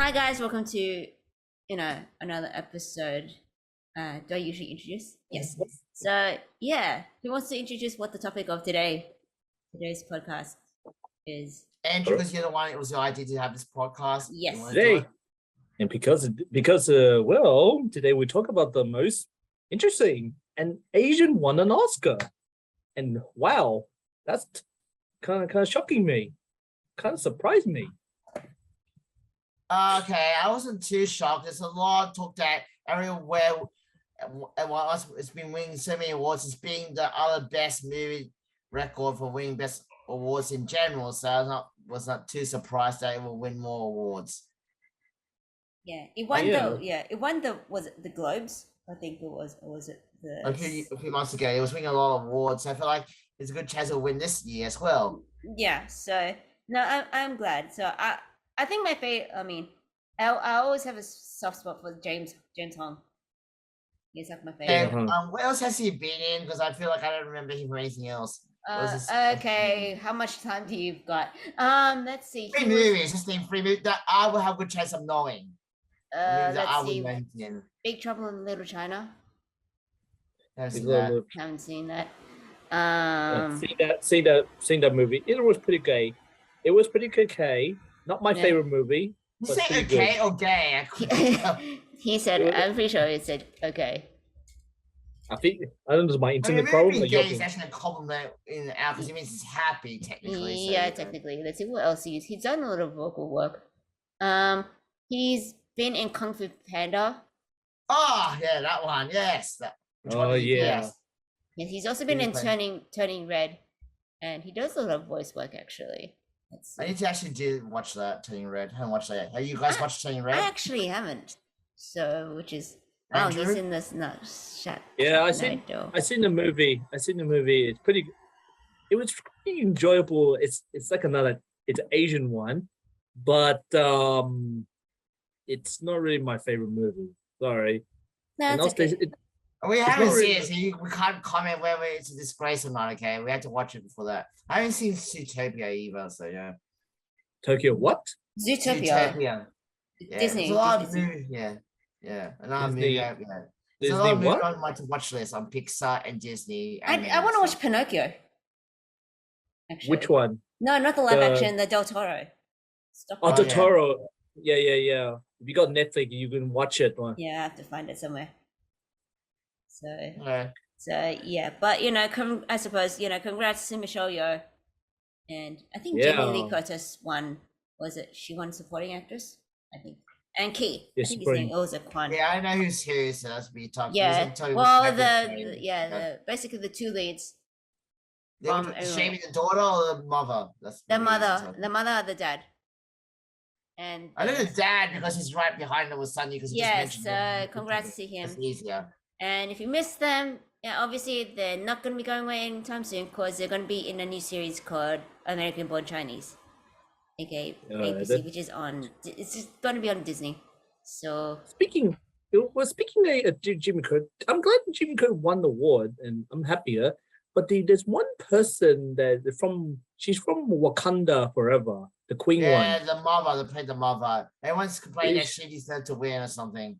Hi guys, welcome to another episode. Do I usually introduce? Yes. So yeah, who wants to introduce what the topic of today's podcast is? Andrew, because you're the one, it was your idea to have this podcast. Yes. Today, and because today we talk about the most interesting and Asian won an Oscar, and wow, that's kind of shocking me, kind of surprised me. Okay, I wasn't too shocked. There's a lot of talk that everywhere, it's been winning so many awards. It's being the other best movie record for winning best awards in general. So I was not too surprised that it will win more awards. Yeah, it won it won was it the Globes? I think it was, or was it the A few months ago, it was winning a lot of awards. So I feel like there's a good chance it'll win this year as well. Yeah, so no, I'm glad. So I think my favorite. I always have a soft spot for James Hong. He's like my favorite. And what else has he been in? Because I feel like I don't remember him from anything else. Okay, how much time do you've got? Let's see. Three movies. Just name three movies that I will have a good chance of knowing. Let's see. Big Trouble in Little China. Haven't seen that. Seen that movie. It was pretty gay. It was pretty okay. Not my favorite movie. You say okay or gay? He said, I'm pretty sure he said okay. I think I don't know, my internet problem. Gay is actually a compliment in out because it means he's happy technically. Yeah, technically. Let's see what else he's done a little vocal work. He's been in Kung Fu Panda. Oh yeah, that one. Yes. Yes, he's also been in Turning Red, and he does a lot of voice work actually. I need to actually watch that Turning Red. I haven't watched that yet. Have you guys watched Turning Red? I actually haven't. So, which is he's in this shot. Yeah, I seen the movie. It's pretty. It was pretty enjoyable. It's like it's an Asian one, but it's not really my favorite movie. Sorry. No, it's okay. We haven't seen it, so we can't comment whether it's a disgrace or not. Okay, we had to watch it before that. I haven't seen Zootopia either, so yeah. Tokyo what? Zootopia. Yeah. Disney. It's a lot of movies. Yeah. Another movie. Yeah. There's a lot of movies on my watch list on Pixar and Disney. I want to watch Pinocchio. Actually. Which one? No, not the live action. The Del Toro. Del Toro. Yeah. If you got Netflix, you can watch it. Yeah, I have to find it somewhere. So yeah, but I suppose congrats to Michelle Yeoh, and I think Jamie Lee Curtis won. Was it? She won supporting actress, I think. And Key. I think his name was a Kwan. Yeah, I know who's here, so that's what you're talking. Yeah. Well, basically the two leads. Shaming the daughter or the mother? That's the mother or the dad. And I know the dad because he's right behind him with Sunny. Yes, congrats to him. It's easier. And if you missed them, obviously they're not going to be going away anytime soon because they're going to be in a new series called American Born Chinese, aka ABC, which is on. It's just going to be on Disney. So speaking of Jimmy Kirk, I'm glad Jimmy Kirk won the award, and I'm happier. But there's one person she's from Wakanda Forever, the Queen one. Yeah, the mother. They played the mother. Everyone's complaining that she deserved to win or something.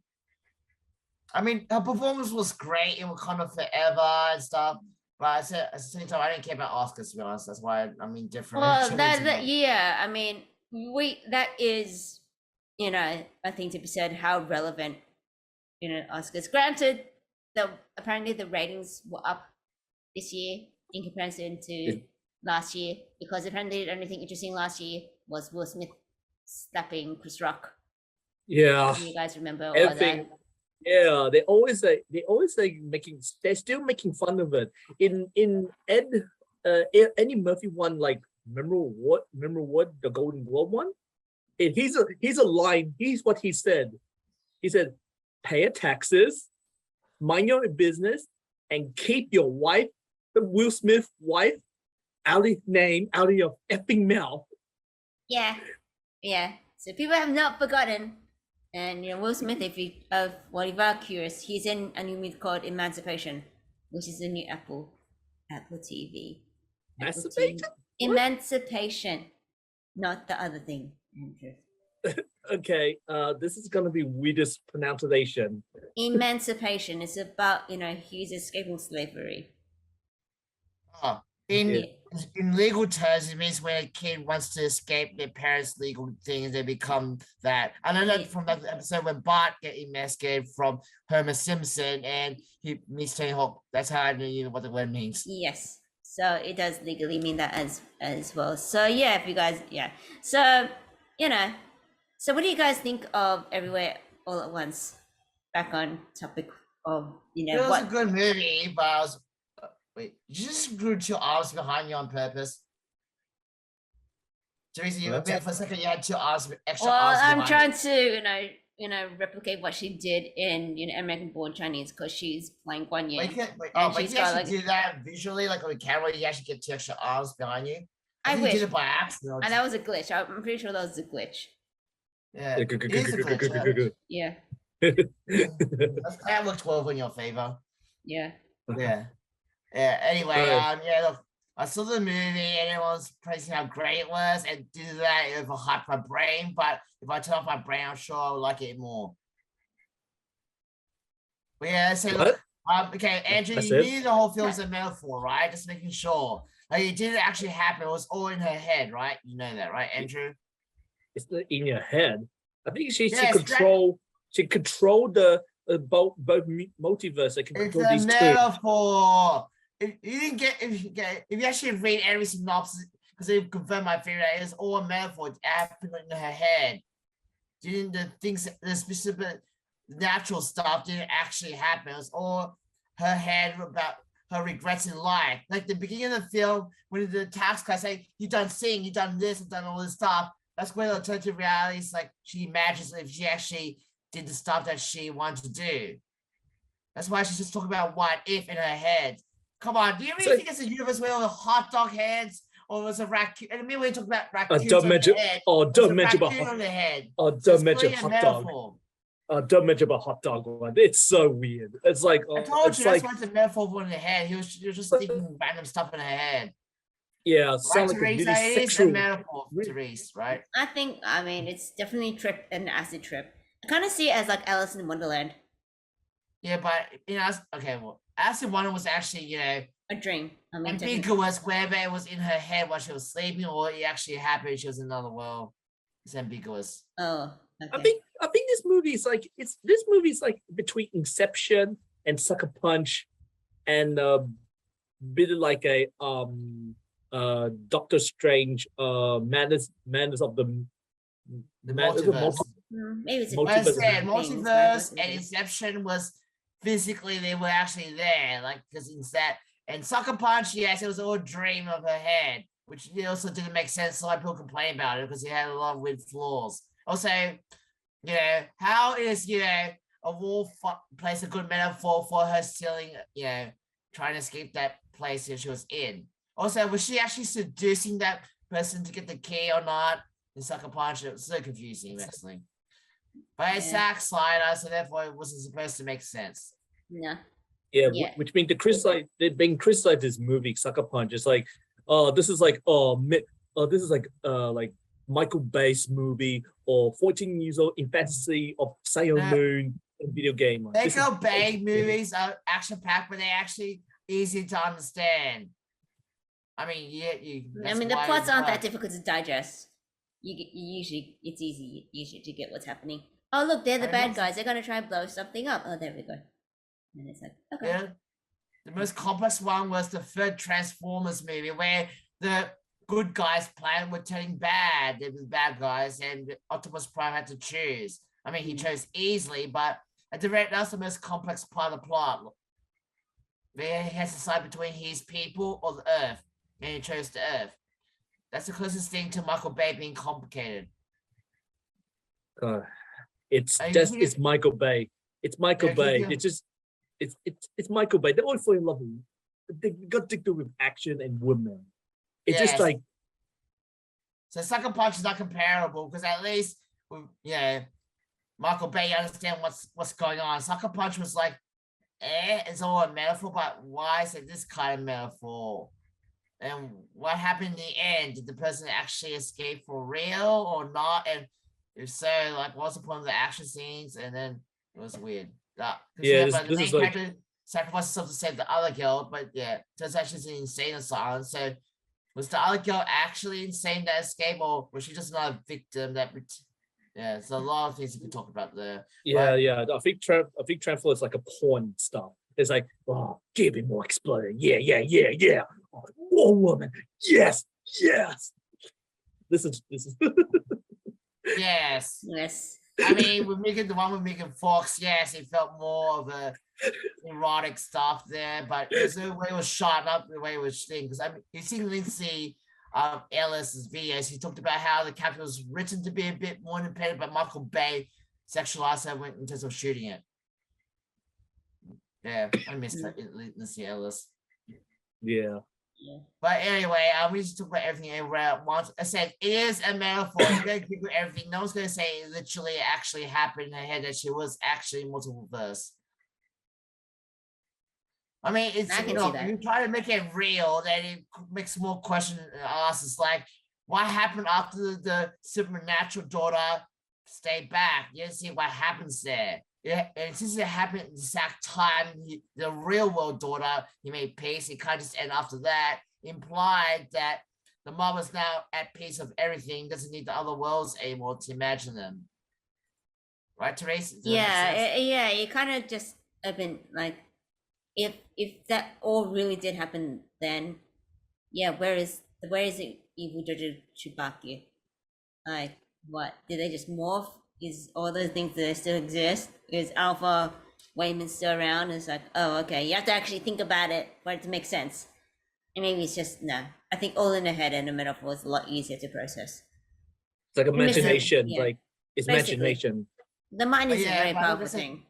I mean, her performance was great in Wakanda Forever and stuff, but at the same time, I didn't care about Oscars, to be honest. That's why I'm indifferent. Well, I mean, that is, a thing to be said. How relevant, Oscars. Granted, apparently the ratings were up this year in comparison to last year, because apparently the only thing interesting last year was Will Smith slapping Chris Rock. Yeah, you guys remember all that? Yeah, they're still making fun of it. In Eddie Murphy one, like remember what the Golden Globe one? He's a line. He's what he said. He said, "Pay your taxes, mind your business, and keep your wife, the Will Smith wife, out of your effing mouth." Yeah. So people have not forgotten. And Will Smith, if you are curious, he's in a new movie called Emancipation, which is a new Apple TV. Emancipation? Emancipation, not the other thing. Okay, this is gonna be weirdest pronunciation. Emancipation is about, Hughes escaping slavery. Oh, Yeah. in legal terms, it means when a kid wants to escape their parents' legal things, they become that. I know that Yeah. from that episode when Bart get emasculated from Homer Simpson and he meets Tony Hawk. That's how I knew what the word means. Yes. So it does legally mean that as well. So yeah, if you guys, yeah. So so what do you guys think of Everywhere All at Once? Back on topic of It was a what? good movie, but I was wait, you just grew two arms behind you on purpose. Teresa, you Huh? admit for a second you had two arms, extra Well, arms I'm behind trying you. to replicate what she did in American Born Chinese because she's playing Guan Yin. And But she's you got actually like do that visually, like on the camera, you actually get two extra arms behind you. I I think you wish, did it by accident. and that was a glitch. I'm pretty sure that was a glitch. Yeah, it is a glitch. Yeah, That worked well in your favor. yeah. Yeah. Yeah. Anyway, Uh, yeah, look, I saw the movie and everyone's praising how great it was and do that it overhyped my brain, but if I turn off my brain, I'm sure I would like it more. But yeah, so what? look, okay, Andrew, That's you it? knew the whole film's a metaphor, right? Just making sure. Like it didn't actually happen, it was all in her head, right? You know that, right, Andrew? It's not in your head. I think she Yes, control the both multiverse. They can it's control a these two. metaphor. If you didn't get, if you actually read every synopsis, because they confirmed my favorite, it's all a metaphor. It happened in her head. Didn't the things, the specific natural stuff didn't actually happen. It was all her head about her regrets in life. Like the beginning of the film, when the tax guy say, "You done sing, you done this, you done all this stuff." That's where the alternative reality is like she imagines if she actually did the stuff that she wanted to do. That's why she's just talking about what if in her head. Come on, do you really think it's a universe where all the hot dog heads or was a raccoon? And I mean, when you talk about raccoons Don't on mention. the head, Oh, there's a don't mention about. raccoon on the head. Oh, So don't it's mention clearly a hot dog. metaphor. Don't mention about hot dog one. It's so weird. It's like I told it's you like that's why it's a metaphor for in the head. He was just thinking random stuff in her head. yeah, Right, sound like a Teresa? really It is a sexual. metaphor, Therese, right? I mean, it's definitely trip an acid trip. I kind of see it as like Alice in Wonderland, Yeah, but okay, well, Acid One was actually, a dream. I mean, technically. ambiguous, whether it was in her head while she was sleeping or it actually happened, she was in another world. It's ambiguous. Oh, I okay. think this movie is like between Inception and Sucker Punch, and bit like a Doctor Strange madness of the Multiverse. Maybe it's a Like I Multiverse. said, things, Multiverse right? and Inception was physically they were actually there, like because in that and Sucker Punch, yes, it was all a dream of her head, which also didn't make sense. So a lot of people complain about it because it had a lot of weird flaws. Also, how is a wolf place a good metaphor for her stealing, trying to escape that place that she was in. Also, was she actually seducing that person to get the key or not? In Sucker Punch, it was so confusing, actually. But it's Zack Snyder, so therefore it wasn't supposed to make sense. Yeah. Yeah, Yeah. which means they've been criticized this movie Sucker Punch. It's like, this is like this is like Michael Bay's movie or 14 years old in fantasy of Sailor Moon and video game. Michael Bay movies are action packed, but they're actually easy to understand. I mean, I mean, the plots aren't that difficult to digest. It's easy usually to get what's happening. Oh, look, they're the bad guys. They're gonna try and blow something up. Oh, there we go. And it's like, okay. Yeah. The most complex one was the third Transformers movie where the good guys' plan were turning bad. They were the bad guys, and Optimus Prime had to choose. I mean, he chose easily, but that's the most complex part of the plot. Where he has to decide between his people or the Earth, and he chose the Earth. That's the closest thing to Michael Bay being complicated. It's Michael Bay. It's Michael Bay. It's Michael Bay. They all fall in love with. They got to do with action and women. It's just like. So Sucker Punch is not comparable because at least Michael Bay understand what's going on. Sucker Punch was like, it's all a metaphor, but why is it this kind of metaphor? And what happened in the end? Did the person actually escape for real or not? And It's so like, what's the point of the action scenes? And then it was weird. Because Yeah, you have this the is main like character sacrifices himself to save the other girl, but yeah, turns out she's an insane asylum. So was the other girl actually insane that escaped, or was she just not a victim that? Yeah, there's a lot of things you can talk about there. yeah, But yeah. I think Traveler is like a porn stuff. It's like, oh, give me more exploding. Yeah, yeah, yeah, yeah. Oh, more woman. Yes, yes. This is yes, Yes. I mean, with Megan, the one with Megan Fox, yes, it felt more of a erotic stuff there, but it was the way it was shot, not the way it was thing. Because I mean, you see Lindsay Ellis's videos, he talked about how the character was written to be a bit more independent, but Michael Bay sexualized her in terms of shooting it. Yeah, I missed that Lindsay Ellis. yeah. Yeah. But anyway, we just talk about everything everywhere at once. I said it is a metaphor. You're gonna give you everything. No one's gonna say it literally actually happened in her head that she was actually multiple verse. I mean, it's I can see look, that. if you try to make it real, then it makes more questions asked. It's like, what happened after the supernatural daughter stayed back? You see what happens there. Yeah, and since it happened at the exact time, the real world daughter, he made peace. He kind of just, and after that, implied that the mom is now at peace of everything, doesn't need the other worlds anymore to imagine them. Right, Therese? Does that make sense? Yeah. You kind of just have been like, if that all really did happen, then yeah, where is the evil Jojo Chewbacca? Like, what did they just morph? Is all those things that still exist? Is Alpha Wayman still around? It's like, oh, okay. You have to actually think about it for it to make sense. And maybe it's just no. I think all in the head and the metaphor is a lot easier to process. It's like You miss it, imagination. yeah. Like it's Basically, imagination. the mind But is a yeah, very but powerful that's a, thing.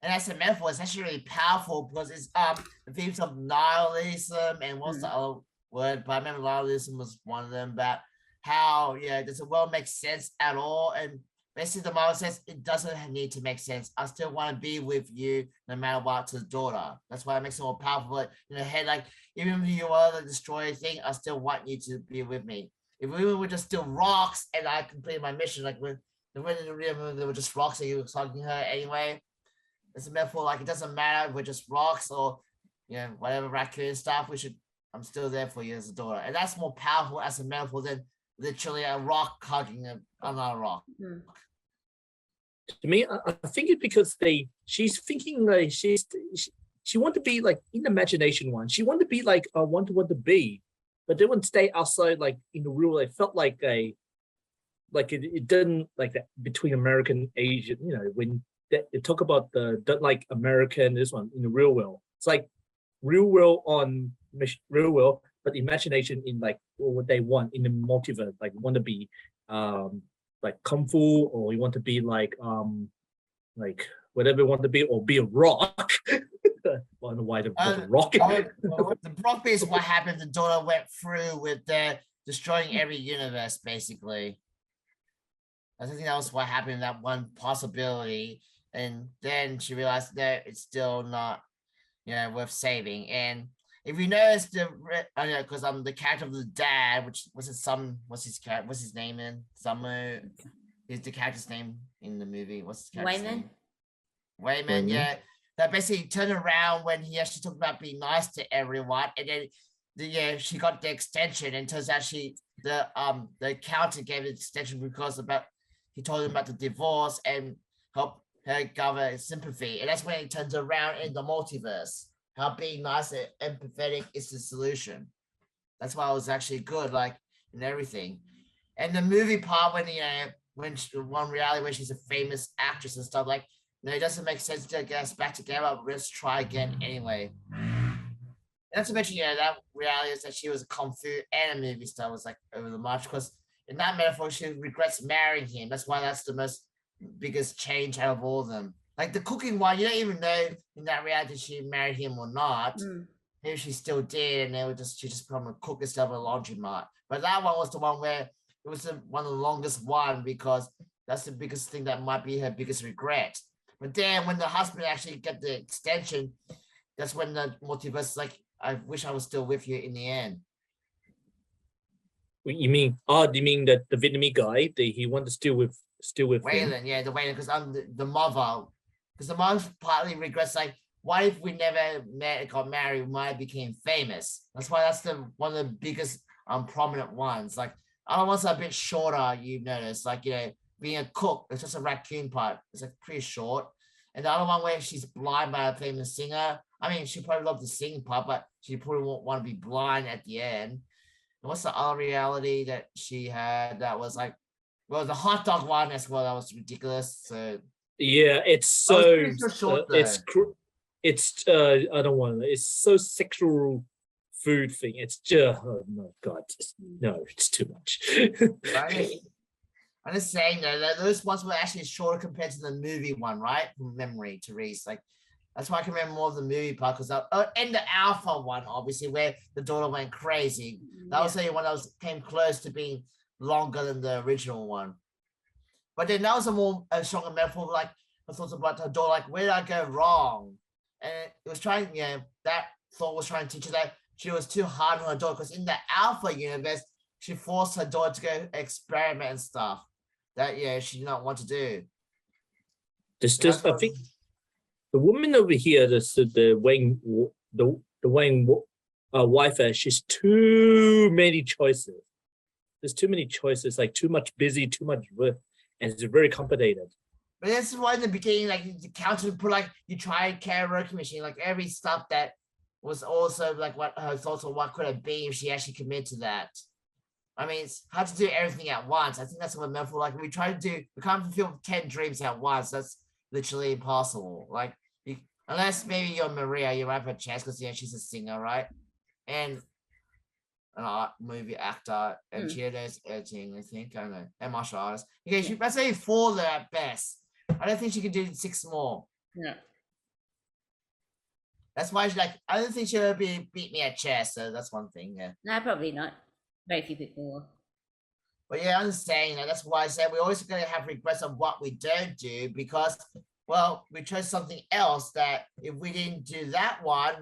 and as a metaphor, it's actually really powerful because it's the themes of nihilism and what's the other word? But I remember nihilism was one of them. But how does the world make sense at all? And basically, the mother says it doesn't need to make sense. I still want to be with you no matter what to the daughter. That's why it makes it more powerful. Like, in the head, like even if you are the destroyer thing, I still want you to be with me. If we were just still rocks and I completed my mission, like when in the real movie, they were just rocks and you were talking to her anyway. It's a metaphor, like it doesn't matter if we're just rocks or whatever raccoon stuff. I'm still there for you as a daughter. And that's more powerful as a metaphor than literally a rock hugging another rock. To me, I think it's because she's thinking like she want to be like in the imagination one. She want to be like want to be, but they wouldn't stay outside like in the real. It felt like it didn't like that between American Asian. When they talk about the like American this one in the real world. It's like real world on real world, but imagination in like what they want in the multiverse. Like want to be like kung fu, or you want to be like whatever you want to be, or be a rock. I don't know why the rock. The rock is what happened. The daughter went through with destroying every universe, basically. I think that was what happened in that one possibility. And then she realized that it's still not, worth saving. And if you notice because I'm the character of the dad, which what's his name in Summer? Is the character's name in the movie? What's his character's name? Wayman, yeah. That basically turned around when he actually talked about being nice to everyone, and then she got the extension, and turns out the accountant gave the extension because he told him about the divorce and helped her gather sympathy, and that's when it turns around in the multiverse. How being nice and empathetic is the solution. That's why it was actually good, like in everything. And the movie part when one reality where she's a famous actress and stuff, like it doesn't make sense to get us back together. But let's try again anyway. And not to mention, that reality is that she was a kung fu and a movie star was like over the march, because in that metaphor she regrets marrying him. That's why that's the biggest change out of all of them. Like the cooking one, you don't even know in that reality she married him or not. Maybe she still did, and she just become a cook and stuff at a laundromat. But that one was the one where it was one of the longest one, because that's the biggest thing that might be her biggest regret. But then when the husband actually get the extension, that's when the multiverse is like, I wish I was still with you in the end. You mean? Oh, you mean that the Vietnamese guy? He wanted to steal with him? Waylon, yeah, the Waylon, because I'm the mother. Because the mom partly regrets, like, what if we never met, got married, we might have became famous. That's why that's the one of the biggest prominent ones. Like, other ones are a bit shorter, you've noticed. Like, being a cook, it's just a raccoon part. It's like pretty short. And the other one where she's blind by a famous singer. I mean, she probably loved the singing part, but she probably won't want to be blind at the end. And what's the other reality that she had that was like, well, the hot dog one as well, that was ridiculous. So yeah, it's so short, it's I don't want to. It's so sexual food thing. It's just oh my god, no, it's too much. Right? I'm just saying that those ones were actually shorter compared to the movie one, right? From memory, Therese. Like, that's why I can remember more of the movie part, because and the Alpha one, obviously, where the daughter went crazy. That was the one that came close to being longer than the original one. But then that was a stronger metaphor, like I thought about her daughter, like, where did I go wrong? And it was trying, that thought was trying to teach her that she was too hard on her daughter, because in the Alpha universe, she forced her daughter to go experiment and stuff that she did not want to do. I think the woman over here, the Wang wife, she's too many choices. There's too many choices, like too much busy, too much work, and it's very complicated. But that's why in the beginning, like the counter put like you tried karaoke machine, like every stuff that was also like what her thoughts on what could have been if she actually committed to that. I mean, it's hard to do everything at once. I think that's what meant for. Like, we can't fulfill 10 dreams at once. That's literally impossible. Like, unless maybe you're Maria, you might have a chance because she's a singer, right? And an art movie actor, and she does editing, I think. I don't know, and martial artist. Okay, she let's say 4 there at best. I don't think she can do 6 more. Yeah. That's why she's like, I don't think she'll ever beat me at chess. So that's one thing. Yeah. No, probably not. Very few people will. But yeah, I'm saying that. That's why I said we're always going to have regrets on what we don't do, because, well, we chose something else that if we didn't do that one,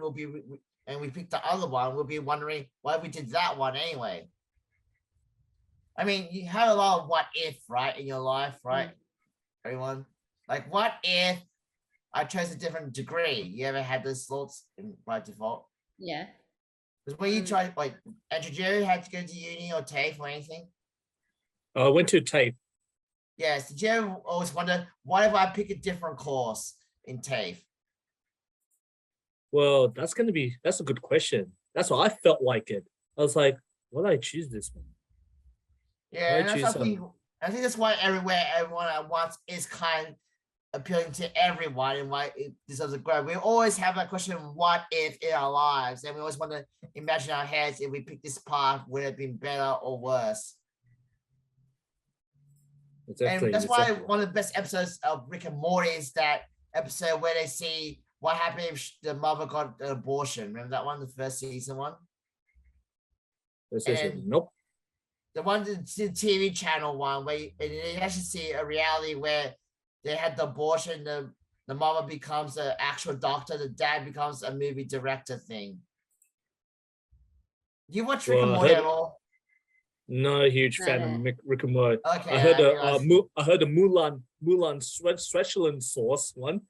and we picked the other one, we'll be wondering why we did that one anyway. I mean, you have a lot of what if, right, in your life, right, everyone? Like, what if I chose a different degree? You ever had those thoughts by default? Yeah. Because when you try, like, Andrew, did you ever have to go to uni or TAFE or anything? I went to TAFE. Yes. Did you ever always wonder, what if I pick a different course in TAFE? Well, that's a good question. That's what I felt like it. I was like, why did I choose this one? Yeah, and that's I think that's why everyone at once is kind of appealing to everyone, and why it deserves a grow. We always have that question, what if in our lives? And we always want to imagine our heads, if we pick this path, would it have been better or worse? Exactly, and that's why one of the best episodes of Rick and Morty is that episode where they see what happened if the mother got an abortion. Remember that one, the first season one? Nope. The one, the TV channel one, where they actually see a reality where they had the abortion, the mama becomes an actual doctor, the dad becomes a movie director thing. Do you watch Rick and Morty at all? Not a huge fan of Rick and Morty. Okay, I heard the Mulan Switzerland sauce one.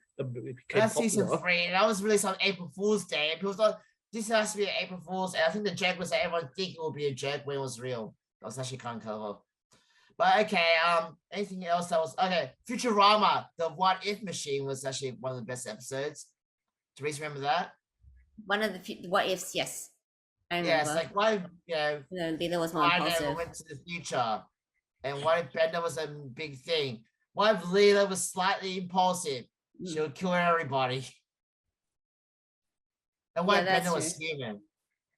That's season 3. That was released on April Fool's Day. And people thought this has to be an April Fool's. And I think the joke was that everyone think it would be a joke when it was real. That was actually kind of clever. But okay, anything else that was okay? Futurama, the what if machine was actually one of the best episodes. Therese, remember that? One of the what ifs, yes. I remember. Yes, like why Bender was more impulsive. went to the future, and what if Bender was a big thing? What if Leela was slightly impulsive? She would kill everybody. And what if Bender was human?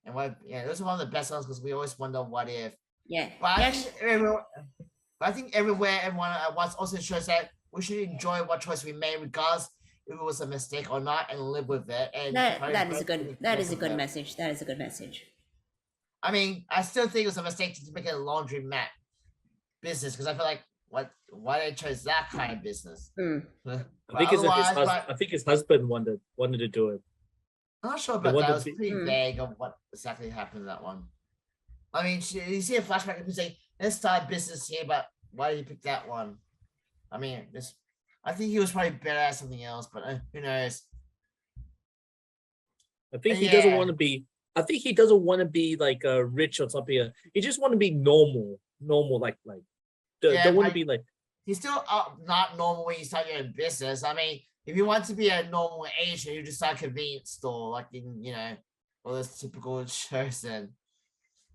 And what? Those are one of the best ones because we always wonder what if. Yeah. But I think everywhere everyone at once also shows that we should enjoy what choice we made, regardless if it was a mistake or not, and live with it. And that is a good message. That is a good message. I mean, I still think it was a mistake to make it a laundromat business because I feel like why they chose that kind of business. I think his husband wanted to do it. I'm not sure about that. It was pretty vague of what exactly happened in that one. I mean, you see a flashback and you say, let's start business here, but why did you pick that one? I mean, I think he was probably better at something else, but who knows? I think he doesn't want to be. I think he doesn't want to be like rich or something. He just want to be normal, like don't want to be like. He's still not normal when you start your own business. I mean, if you want to be a normal Asian, you just start a convenience store, like in all those typical shows. Then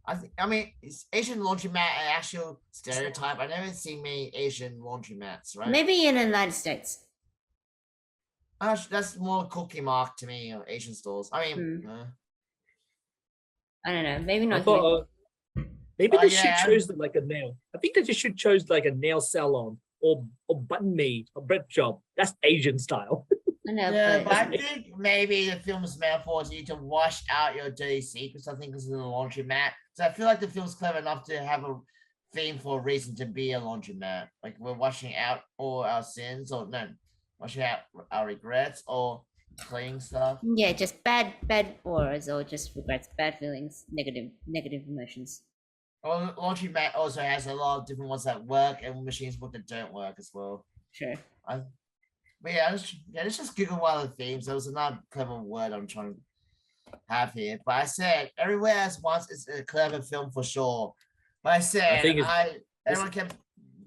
I mean, is Asian laundromat an actual stereotype? I never seen many Asian laundromats, right? Maybe in the United States. That's more cookie mark to me, Asian stores. I mean, I don't know. Maybe not. Maybe they should choose like a nail. I think they just should choose like a nail salon or button me, a bread shop. That's Asian style. I know, yeah, but I think maybe the film's metaphor is you to wash out your dirty secrets. I think this is a laundromat. So I feel like the film's clever enough to have a theme for a reason to be a laundromat. Like we're washing out all our sins, or no, washing out our regrets or cleaning stuff. Yeah, just bad auras or just regrets, bad feelings, negative emotions. Well, laundromat also has a lot of different ones that work and machines that don't work as well. Sure. But yeah, let's just Google one of the themes. There was another clever word I'm trying to have here. But I said Everywhere as Once is a clever film for sure. But I said everyone kept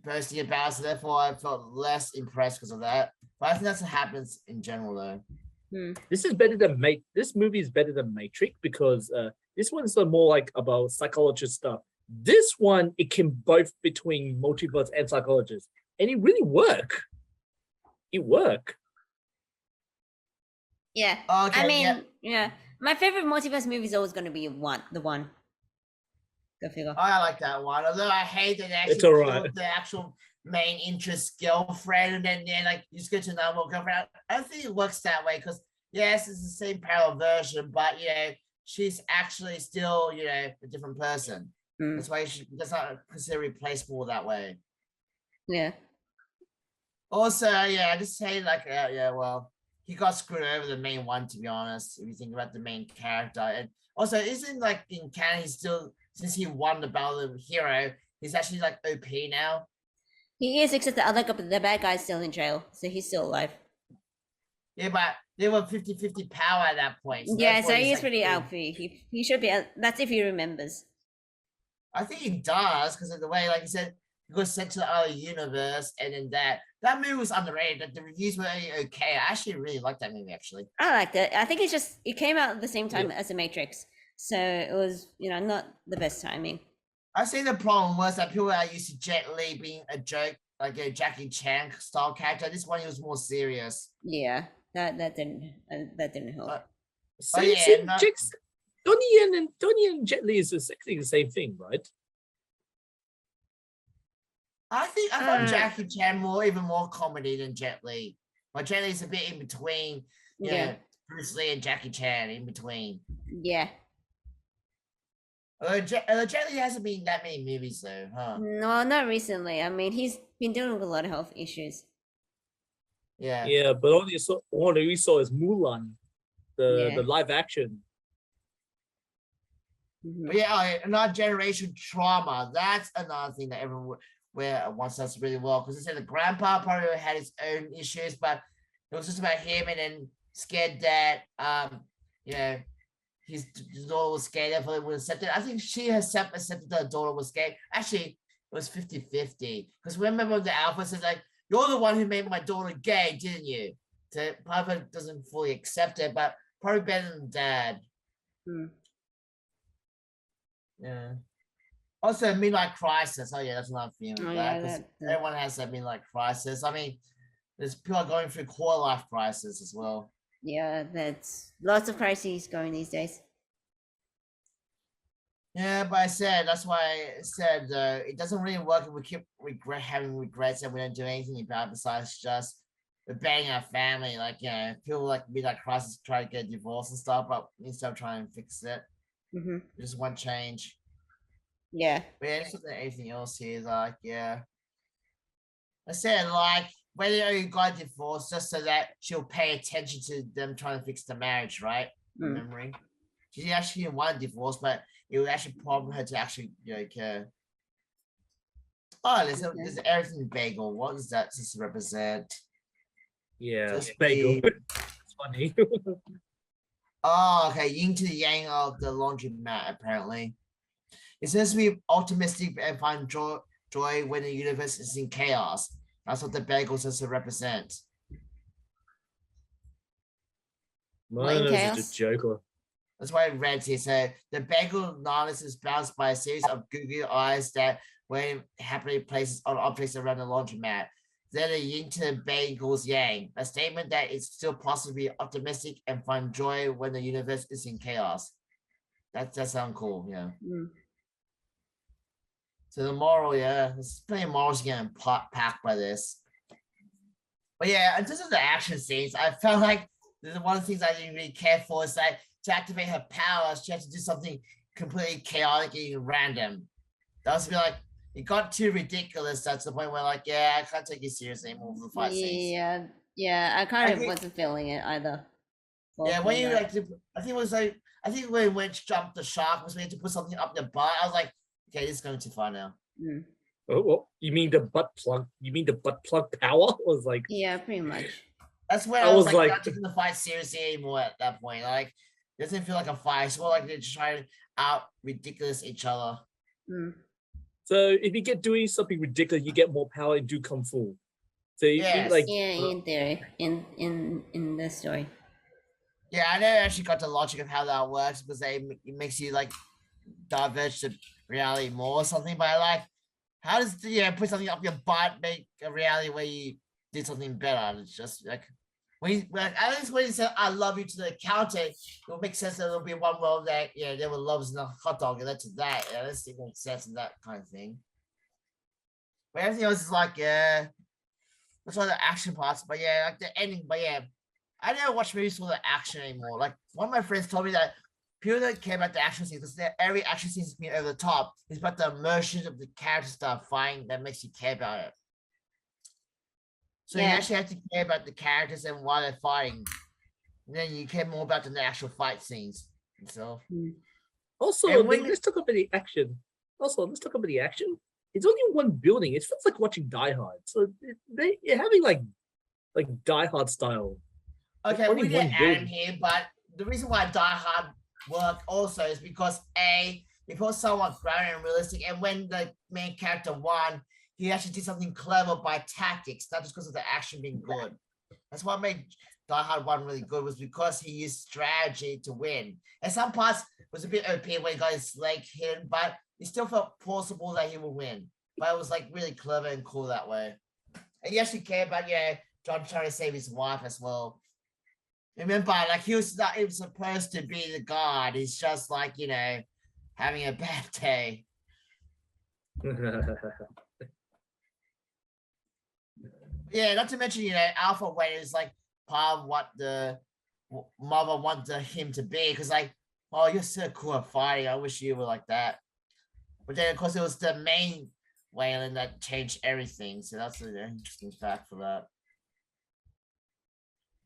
posting about it, so therefore I felt less impressed because of that. But I think that's what happens in general though. This is better than This movie is better than Matrix because this one's more like about psychologist stuff. This one, it can both between multiverse and psychologist, and it really work. It work. Yeah. Okay, I mean, yeah. My favorite multiverse movie is always going to be the one. Go figure. I like that one. Although I hate that actually the actual main interest girlfriend, and then like you just get to another girlfriend. I don't think it works that way because yes, it's the same parallel version, but she's actually still a different person. That's why that's not considered replaceable that way. Yeah. Also, I just say like, well, he got screwed over the main one, to be honest, if you think about the main character. And also, isn't like in canon, he's still, since he won the Battle of the Hero, he's actually like OP now? He is, except the bad guy's still in jail, so he's still alive. Yeah, but they were 50-50 power at that point. So yeah, so he's pretty OP. He should be, that's if he remembers. I think he does, because of the way, like you said, he got sent to the other universe, and then that movie was underrated. The reviews were okay. I actually really liked that movie, actually. I liked it. I think it came out at the same time as The Matrix, so it was not the best timing. I say the problem was that people are used to Jet Li being a joke, like a Jackie Chan style character. This one he was more serious. Yeah, that didn't help. Donnie and Jet Li is exactly the same thing, right? I thought Jackie Chan even more comedy than Jet Li. But Jet Li's a bit in between, Bruce Lee and Jackie Chan in between. Yeah. Jet Li hasn't been that many movies though, huh? No, not recently. I mean, he's been dealing with a lot of health issues. Yeah. Yeah, but all we saw is Mulan, the live action. But another generation trauma. That's another thing that everyone wants us really well, because they said the grandpa probably had his own issues, but it was just about him, and then scared that his daughter was scared, therefore would accept it. I think she herself accepted that her daughter was gay. Actually, it was 50-50. Because remember the alpha says like, you're the one who made my daughter gay, didn't you? So Papa doesn't fully accept it, but probably better than dad. Yeah. Also, midlife crisis. Oh yeah, that's another theme. Everyone has that midlife crisis. I mean, there's people going through core life crisis as well. Yeah, that's lots of crises going these days. Yeah, but that's why I said it doesn't really work if we keep having regrets and we don't do anything about it besides just abandoning our family. Like, people like midlife crisis try to get divorced and stuff, but instead of trying to fix it, just one change. Yeah. But yeah, there's anything else here. Like, I said, like, whether you got divorced just so that she'll pay attention to them trying to fix the marriage, right? Memory. She actually didn't want a divorce, but it would actually prompt her to actually oh, there's everything bagel. What does that just represent? Yeah, Just bagel. the It's funny. oh, okay, yin to the yang of the laundromat. Apparently, it says to be optimistic and find joy when the universe is in chaos. That's what the bagel says to represent. What in Mine is just a chaos? joker. That's why I read here. So the bagel knowledge is bounced by a series of googly eyes that wave happily places on objects around the laundromat. Then a yin to the bagel's yang, a statement that it's still possible to be optimistic and find joy when the universe is in chaos. That sounds cool, yeah. Mm. So the moral, yeah, there's plenty of morals getting packed by this. But yeah, in terms of the action scenes, I felt like one of the things I didn't really care for is that to activate her powers, she had to do something completely chaotic and random. That was like, it got too ridiculous. That's the point where like, yeah, I can't take you seriously anymore with the fight scenes. Yeah, I kind of think- wasn't feeling it either. Yeah, when you Both of like, I think it was like, I think when Witch jumped the shark was meant to put something up your butt. I was like, okay, this is going too far now. that. Mm. Oh, well, you mean the butt plug? You mean the butt plug power? Was like, Yeah, pretty much. That's when I I was was like, like- not taking the fight seriously anymore at that point. Like, it doesn't feel like a fight. It's more like they're just trying to out ridiculous each other. Mm. so if you get doing something ridiculous, you get more power and do kung fu. So you Yes. like, Yeah, in theory, in the story. Yeah, I never actually got the logic of how that works because it makes you like diverge to reality more or something. But I like, how does put something up your butt make a reality where you did something better? It's just like at least when you said "I love you" to the accountant, it will make sense that there'll be one world that they were loves in a hot dog and that's that. Yeah, that's it makes sense in that kind of thing. But everything else is like that's all the action parts. But yeah, like the ending. But yeah, I never watch movies for the action anymore. Like one of my friends told me that people that care about the action scenes, because every action scene is being over the top. It's about the emotions of the character stuff fighting that makes you care about it. So you Yeah. actually have to care about the characters and why they're fighting. And then you care more about the actual fight scenes. So also, And when- let's talk about the action. Also, let's talk about the action. It's only one building. It feels like watching Die Hard. So you're having like Die Hard style. okay, only we one didn't add building. him here, but the reason why Die Hard worked also is because it felt somewhat grounded and realistic. And when the main character won, he actually did something clever by tactics, not just because of the action being good. That's what made Die Hard 1 really good, was because he used strategy to win. And some parts was a bit OP when he got his leg hit, but it still felt plausible that he would win. But it was like really clever and cool that way. And he actually cared about John trying to save his wife as well. Remember, like he was not even supposed to be the god. He's just like, having a bad day. Yeah, not to mention, Alpha Wayne is like part of what the mother wanted him to be. Because like, oh, you're so cool at fighting. I wish you were like that. But then, of course, it was the main Wayland that changed everything. So that's an interesting fact for that.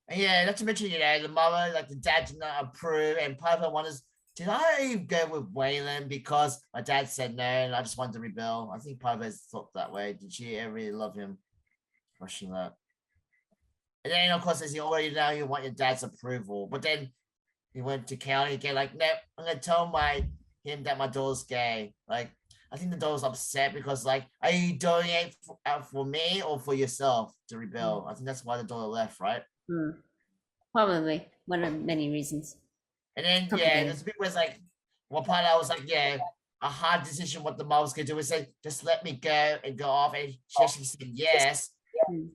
And yeah, not to mention, the mother, like the dad did not approve. And part of her wonders, did I go with Wayland because my dad said no and I just wanted to rebel? I think part of her thought that way. Did she ever really love him? Rushing that. And then, of course, as you already know, you want your dad's approval. But then he went to county again, like, no, I'm going to tell him that my daughter's gay. Like, I think the daughter's upset because, like, are you doing it for me or for yourself to rebel? I think that's why the daughter left, right? Probably one of many reasons. And then, there's a bit where it's like, one part I was like, a hard decision what the mom was going to do. Was say, just let me go and go off. And she actually said yes.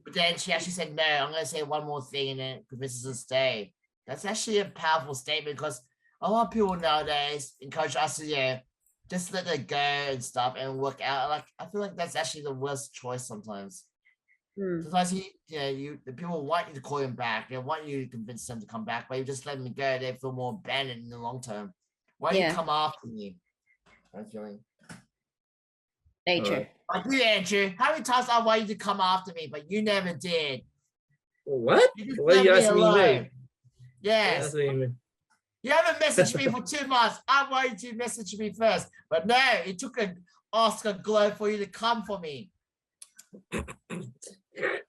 But then she actually said, no, I'm going to say one more thing and then convinces her to stay. That's actually a powerful statement because a lot of people nowadays encourage us to, just let it go and stuff and work out. Like, I feel like that's actually the worst choice sometimes. Sometimes the people want you to call him back. They want you to convince them to come back, but you just let them go. They feel more abandoned in the long term. Why do you come after me? I'm feeling. Nature. Like you, Andrew, how many times I want you to come after me, but you never did. What? You just What are left you me asking alone. me? Yes. You haven't messaged me for 2 months. I wanted you to message me first, but no, it took an Oscar glow for you to come for me.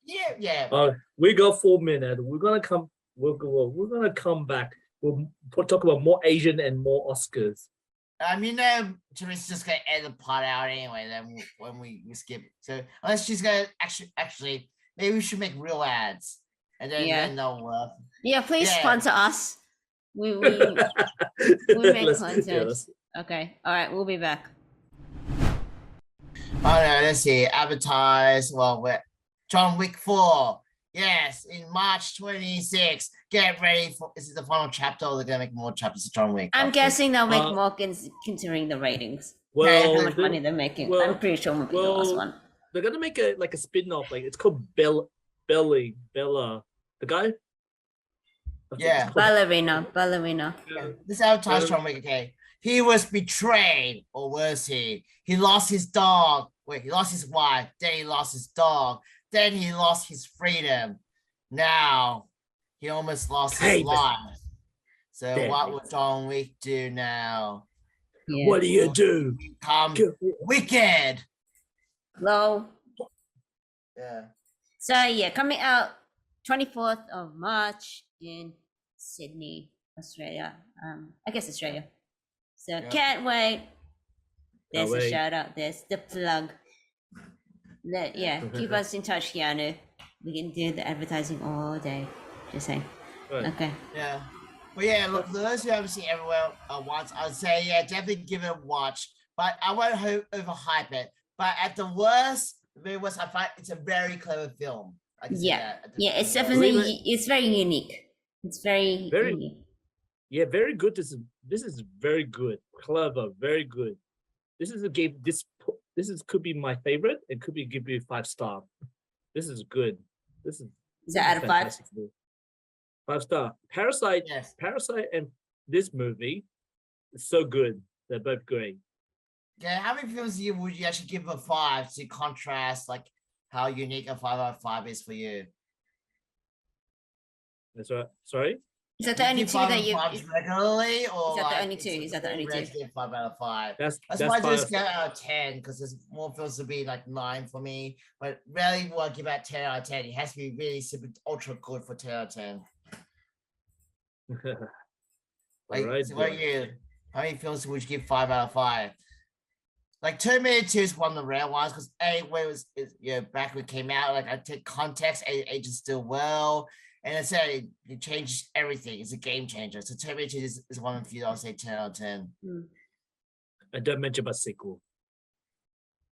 Yeah. We got 4 minutes. We're gonna come. We're gonna come back. We'll talk about more Asian and more Oscars. Teresa's just gonna edit the part out anyway. Then when we skip, so unless she's gonna actually, maybe we should make real ads, and then they'll work. Yeah, please sponsor us. We make content. Okay, all right, we'll be back. Oh no, let's see. Advertise. Well, we're John Wick 4. Yes, in March 26. Get ready for this is the final chapter, or they're gonna make more chapters of John Wick. I'm guessing they'll make more considering the ratings. Well, how much money they're making. I'm pretty sure it'll be the last one. They're gonna make a spin-off, like it's called Bella, the guy. Yeah, ballerina. Yeah. This advertised John Wick. Okay, he was betrayed, or was he? He lost his dog. Wait, he lost his wife. Then he lost his dog. Then he lost his freedom. Now he almost lost his life. So what will John Wick do now? Yeah. What do you do? Become wicked. Low. Yeah. So yeah, coming out 24th of March in Sydney, Australia. I guess Australia. So can't wait. There's a shout out. There's the plug. Keep us in touch, Keanu. We can do the advertising all day. Just saying. Right. Okay. Yeah. But yeah, look, for those who haven't seen Everywhere once, I'd say definitely give it a watch. But I won't overhype it. But at the worst, I find it's a very clever film. It's definitely it's very unique. It's very unique. Yeah, very good. This is very good, clever, very good. This is a game. This could be my favorite. It could be give me 5 star. This is good. Is that out of 5? 5 star. Parasite. Yes. Parasite and this movie is so good. They're both great. Yeah, how many films would you actually give a 5 to contrast like how unique a 5 out of 5 is for you? That's right. Sorry. Is that the only 2 that you regularly, or is that the only 2? Is that the only 2? 5 out of 5. That's why I just go out of 10, because there's more films to be like 9 for me. But rarely will I give out 10 out of 10. It has to be really super ultra good for 10 out of 10. Like, so what are you? How many films would you give 5 out of 5? Like Terminator 2 is one of the rare ones because where it was back when it came out, like I take context, ages still well. And I said it changed everything. It's a game changer. So Terminator is one of the few I'll say 10 out of 10. And don't mention about sequel.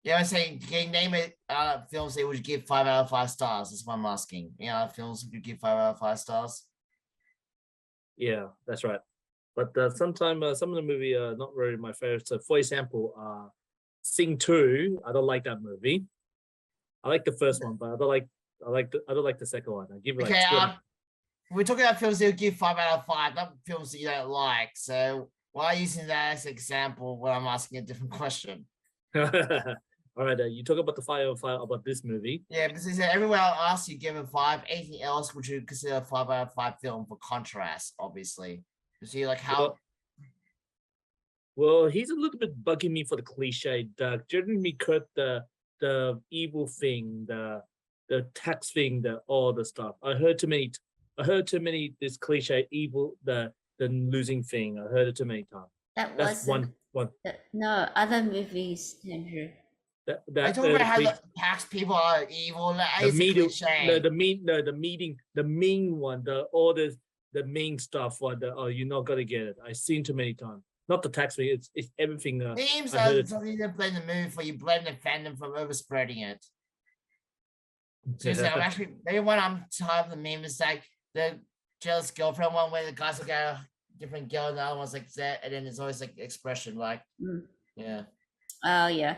Yeah, I'm saying, can you name it films that would give 5 out of 5 stars? That's what I'm asking. Films you give 5 out of 5 stars? Yeah, that's right. But sometimes some of the movie are not really my favorite. So for example, Sing 2, I don't like that movie. I like the first one, but I don't like the second one. I give it like we're talking about films that would give 5 out of 5, not films that you don't like. So why are you using that as an example when I'm asking a different question? All right, you talk about the 5 out of 5 about this movie. Yeah, because everywhere I ask you give it 5. Anything else would you consider a 5 out of 5 film for contrast, obviously? You see, like how. Well, he's a little bit bugging me for the cliche. Jeremy Kurt, the evil thing, the tax thing, all the stuff. I heard too many this cliche evil, the losing thing. I heard it too many times. That's one. No, other movies, Andrew. I talk about how the tax people are evil. The mean one, the main stuff. You're not gonna get it. I've seen too many times. Not the tax thing. It's everything. Memes are something to blame the movie for. You blame the fandom from overspreading it. Seriously, I'm actually maybe when I'm tired of the meme, it's like the jealous girlfriend one where the guys will go different girl and the other one's like that, and then there's always like expression like yeah. Oh yeah.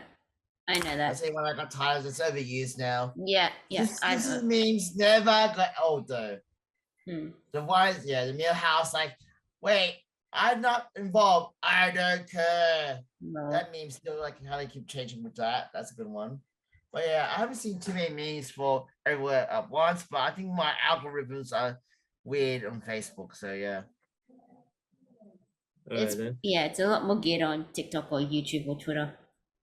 I know that. I say when I got tired, it's overused now. Yeah. This memes never got old though. The ones, the Millhouse, like, wait, I'm not involved. I don't care. No. That meme still like how they keep changing with that. That's a good one. But yeah, I haven't seen too many memes for Everywhere at Once, but I think my algorithms are weird on Facebook. So yeah. It's then. yeah, it's a lot more geared on TikTok or YouTube or Twitter.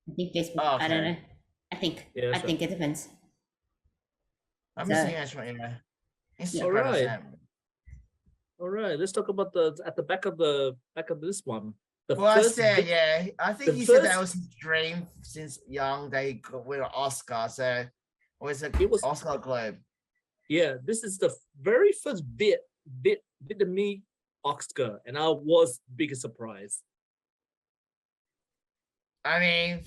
I think Facebook. Oh, I don't okay. know. I think. Yeah, I that's right. think it depends. I'm So- seeing that right here. Instagram Alright. doesn't- All right, let's talk about at the back of this one. The Well, I first said, big- yeah. I think the he said that first- was his dream since young that he could win an Oscar. So, or is it It was- Oscar Globe? Yeah, this is the very first Vietnamese Oscar, and I was biggest surprise. I mean,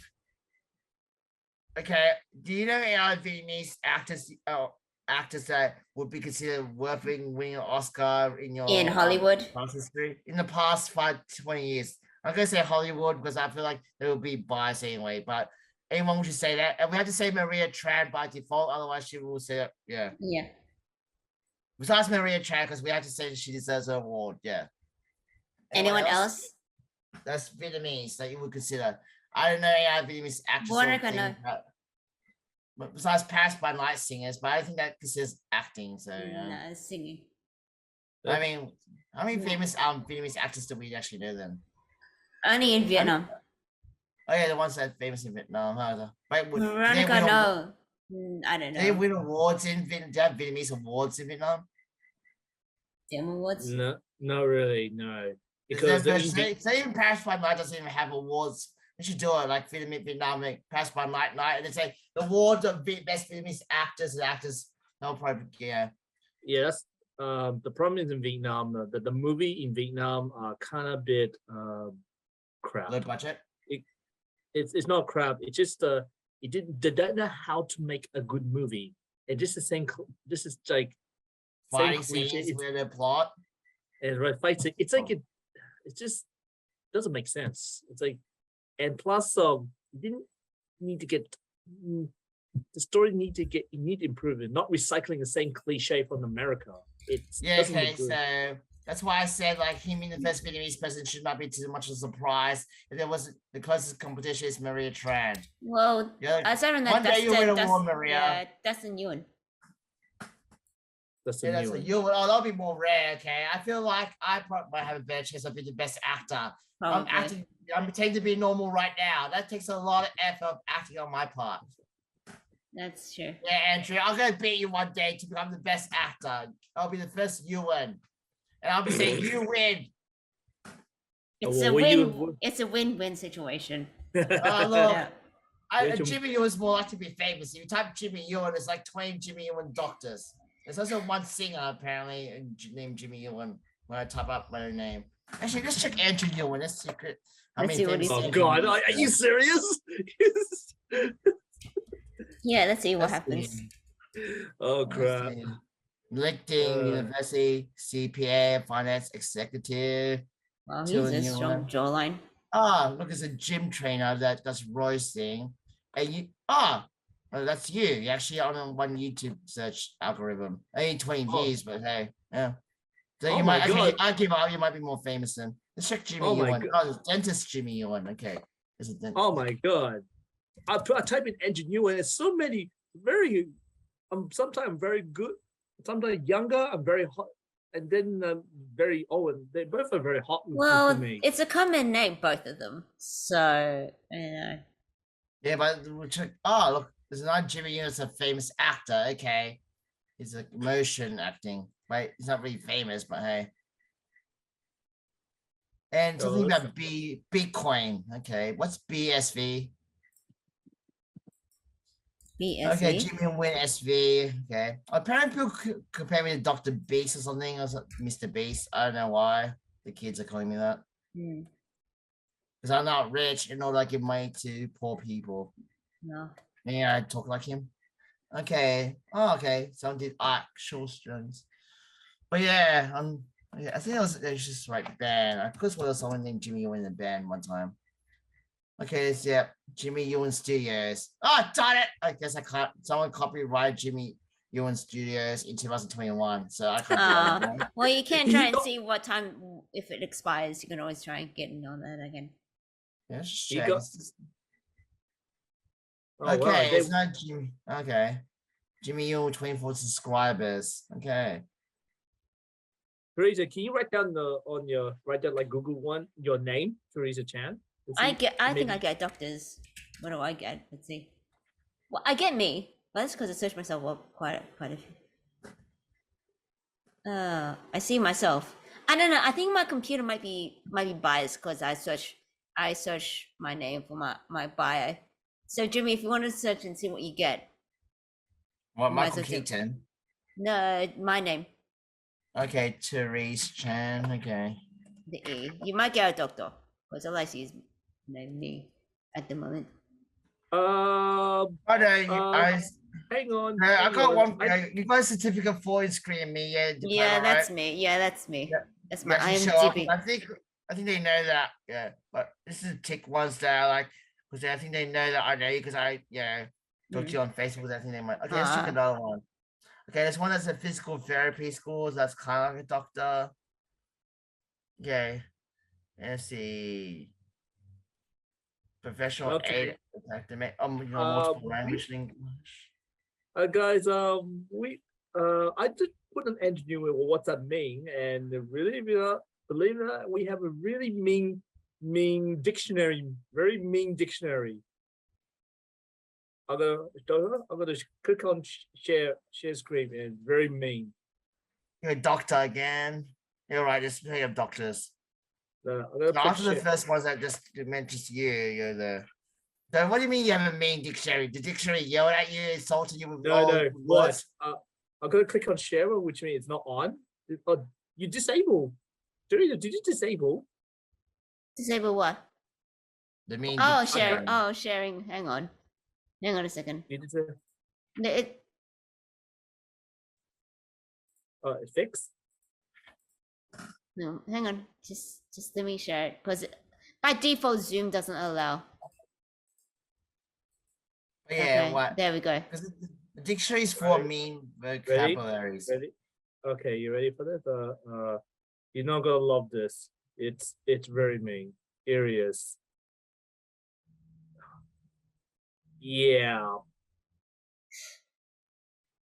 okay. Do you know any other Vietnamese actors that would be considered worthy winning an Oscar in your in Hollywood. past history in the past 20 years? I'm gonna say Hollywood because I feel like they will be biased anyway. But anyone should say that, and we have to say Maria Tran by default, otherwise she will say that. Yeah. Yeah. Besides Maria Tran, because we have to say that she deserves an award. Yeah. Anyone else? That's Vietnamese that you would consider. I don't know any other Vietnamese actors. or Warner thing Cano. but besides Passed by Night Singers, but I think that considers acting. So yeah. Nah, singing. I mean, how many Yeah. famous Vietnamese actors do we actually know then? Only in Vietnam. Oh yeah, the ones that are famous in Vietnam. Wait, did they Veronica, win no. I don't Did they know. win awards in Vietnam? They have Vietnamese awards in Vietnam? Film awards. No, not really, no. Because Because say even Passed by Night doesn't even have awards. We should do it like Vietnam, like Passed by Night, and then say the awards of best Vietnamese actors and actors. No problem. Yeah. yes, the problem is in Vietnam. The movie in Vietnam are kind of bit crap. Low budget. It's not crap. It's just they don't know how to make a good movie. And just the same. This is like Fighting cliche. scenes with the plot. And right fighting. It's like it just doesn't make sense. It's like, and plus you didn't need to get the story need to improve it, not recycling the same cliche from America. It's Yeah, okay, so that's why I said like him in the first Vietnamese president should not be too much of a surprise. If there was the closest competition is Maria Tran. Well, Yeah, aside from that, one day you win a award, Maria. Yeah, Dustin Nguyen. That's the Yeah, that's new what one. you would. Oh, that'll be more rare. Okay, I feel like I probably might have a better chance of being the best actor. Probably. I'm pretending to be normal right now. That takes a lot of effort of acting on my part. That's true. Yeah, Andrew, I'm gonna beat you one day to become the best actor. I'll be the first you win, and I'll be saying you win. It's well, a will win. you- It's a win-win situation. Look, Yeah. Jimmy Ewan is more likely to be famous. If you type Jimmy Ewan, there's like 20 Jimmy Ewan doctors. There's also one singer apparently named Jimmy Ewan. When I type up my own name, actually, let's check Andrew Ewan. That's secret. Let's see what he Oh says. God, are you serious? Yeah, let's see what Let's happens. see. Oh Let's crap. see. LinkedIn University, CPA, finance executive. Well, he's Till a strong Nguyen. jawline. Look, it's a gym trainer that does roasting. And you, that's you. You're actually on one YouTube search algorithm. Only 20 Oh. views, but hey, yeah. So Oh you my might, God. I give up. You might be more famous then. Let's check Jimmy Oh my Ewan. God. Oh, it's dentist Jimmy Ewan. Okay. Is it Oh my God. I type in engineer and it's so many very sometimes very good, sometimes younger, I'm very hot, and then very old, and they both are very hot Well, to me. it's a common name, both of them. So, you know. Yeah, but we'll check. Oh, look, there's another Jimmy Ewan. It's a famous actor. Okay. He's like motion acting. Right? He's not really famous, but hey. And something let's- about Bitcoin. Okay, what's BSV? BSV. Okay, Jimmy Win SV. Okay, apparently people compare me to Dr. Beast or something, or Mr. Beast. I don't know why the kids are calling me that. Hmm, Because I'm not rich and not like give money to poor people. no. Yeah, I talk like him. Okay. Oh, okay. Some did actual strings. But yeah, yeah, I think it was just right band. I could swear someone named Jimmy Ewan in the band one time. Okay, so yeah, Jimmy Ewan Studios. Oh, darn it! I guess I can't. Someone copyrighted Jimmy Ewan Studios in 2021, so I can't do anything. Well, you can You try and got- see what time, if it expires, you can always try and get in on that again. Yeah, just You check. got- It's- Oh, wow, okay, they- it's not Jimmy. Okay, Jimmy Ewan 24 subscribers. Okay, Teresa, can you write down write down like Google one your name, Teresa Chan? Let's I see, think I maybe- get doctors. What do I get? Let's see. Well, I get me. Well, that's because I searched myself up quite a few. I see myself. I don't know. I think my computer might be biased because I search my name for my bio. So Jimmy, if you want to search and see what you get, What, You might Michael as well do- Keaton? no, my name, Okay, Therese Chan. Okay. the E. You might get a doctor because all I see is me at the moment. Oh no, hang on. no, I hang got on. one. You got a certificate for in screen me. Yeah, Yeah, diploma, that's right? me. Yeah, that's me. Yeah. That's You my actually show up. IMDb. I think they know that. Yeah, but this is tick ones that are like because I think they know that I know you because I talked to you on Facebook. I think they might. Okay, let's check Ah. another one. Okay, this one that's a physical therapy school. So that's kind of like a doctor. Okay, let's see. Professional Okay. aid academic. Multiple language in English. Guys, we I just put an engineer with what's that mean, and really, believe it or not, we have a really mean dictionary, very mean dictionary. I'm gonna click on share screen, and very mean. You're a doctor again. You're right. Just think of doctors. I'm gonna So after the share. first ones that just mentions you, you're the. So what do you mean you have a mean dictionary? The dictionary yelled at you, insulted you with No, all what? words? I'm gonna click on share, which means it's not on. Oh, you disable. Teresa, did you disable? Disable what? The mean Oh, dictionary. sharing. Hang on a second. You disable. It, Fix. no, hang on. Just let me share it because by default Zoom doesn't allow. But yeah, Okay, what? there we go. Because the dictionary is for Right. mean vocabularies. Ready? Okay, you ready for this? You're not gonna love this. It's very mean. Areas. Yeah.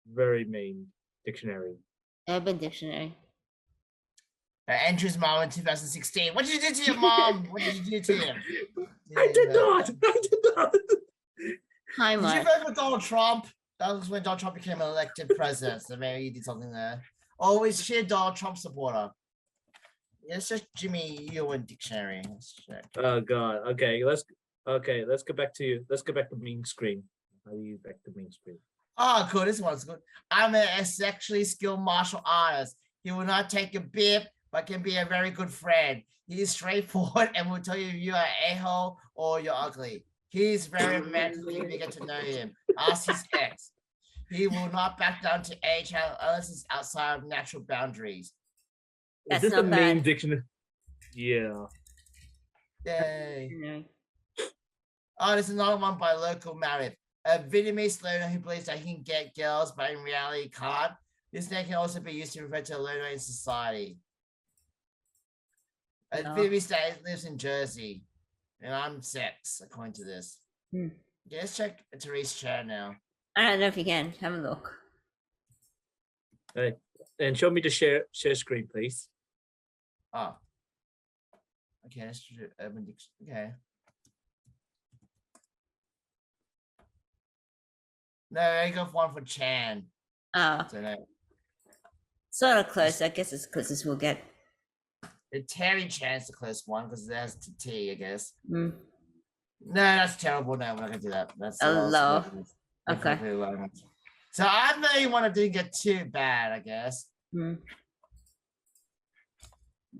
Very mean dictionary. Urban Dictionary. Andrew's mom in 2016. What did you do to your mom? What did you do to him? I did not. I did not. Hi, Did you Mark. vote for Donald Trump? That was when Donald Trump became elected president. So maybe you did something there. Oh, is she a Donald Trump supporter? Yeah, it's just Jimmy Ewan dictionary. Let's check. Oh God. Okay, let's go back to main screen. How do you back to main screen? Oh, cool. This one's good. I'm a sexually skilled martial artist. He will not take a bib, but can be a very good friend. He is straightforward and will tell you if you are a-hole or you're ugly. He is very romantic if you get to know him. Ask his ex. He will not back down to age unless it's outside of natural boundaries. That's Is this the not main bad. dictionary? Yeah. Yay. No. Oh, there's another one by local Marif. A Vietnamese learner who believes that he can get girls, but in reality he can't. This name can also be used to refer to a learner in society. A No. Vietnamese that lives in Jersey. And I'm sex, according to this. Hmm. Yeah, let's check Therese Chan now. I don't know if you can. Have a look. Hey, and show me the share screen, please. Oh. Okay, let's do Urban Dictionary. Okay. No, I got one for Chan. Oh, So no. sort of close. I guess it's close as we'll get. The Terry Chan's the close one because there's the T, I guess. Mm. No, that's terrible. No, we're not gonna do that. That's Hello. Okay. So I'm the only one that didn't get too bad, I guess. Mm.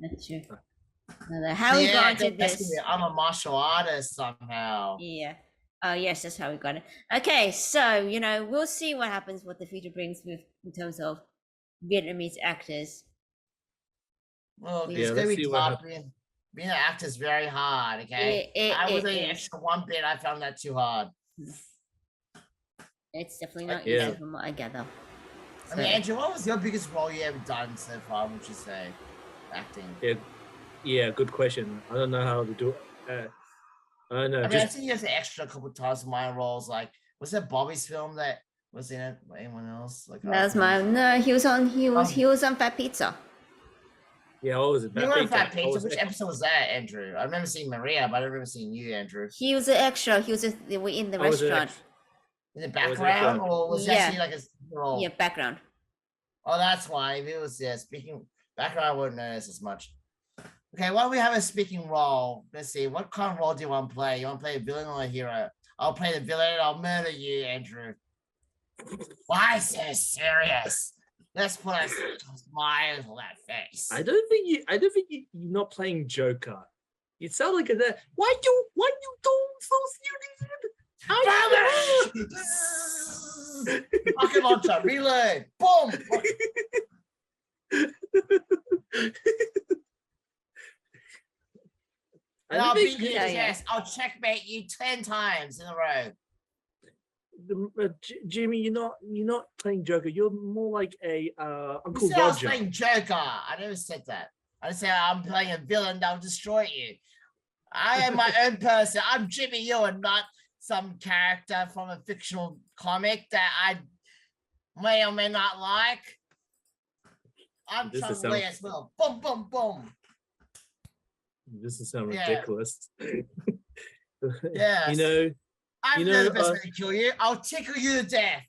That's true. Now, how we Yeah, got to that's this? gonna be- I'm a martial artist somehow. Yeah. Oh yes, that's how we got it. Okay, so we'll see what happens, what the future brings with in terms of Vietnamese actors. Well, Yeah, it's gonna let's be see what tough. Being an actor is very hard. Okay, I was an is. extra one bit. I found that too hard. It's definitely not Yeah. easy from what I gather. I mean, Andrew, what was your biggest role you ever done so far? Would you say acting? Yeah, good question. I don't know how to do. I don't know. I mean, I Just think you have an extra couple times in my roles. Like, was that Bobby's film that was in it? Anyone else? Like, That was my no. He was on. He was on Fat Pizza. Yeah, what was it? You were in Fat What Pizza. was Which it? episode was that, Andrew? I remember seeing Maria, but I don't remember seeing you, Andrew. He was an extra. He was in the I was an restaurant. extra. In the I was background, extra. or was it Yeah. actually like a role? Yeah, background. Oh, that's why. If it was speaking background, I wouldn't notice as much. Okay, why don't we have a speaking role? Let's see. What kind of role do you want to play? You want to play a villain or a hero? I'll play the villain. I'll murder you, Andrew. Why so serious? Let's put a smile on that face. I don't think you're not playing Joker. You sound like a. Why you doing so serious? Rocket launcher, reload, boom. And I'll beat you. Yes, I'll checkmate you 10 times in a row. Jimmy, you're not playing Joker. You're more like a Uncle You said I was Roger. playing Joker. I never said that. I said I'm playing a villain that'll destroy you. I am my own person. I'm Jimmy. You are not some character from a fictional comic that I may or may not like. I'm Chuck Lee as well. Boom, boom, boom. This is sound ridiculous. Yeah. You know. I'm not the best way to kill you. I'll tickle you to death.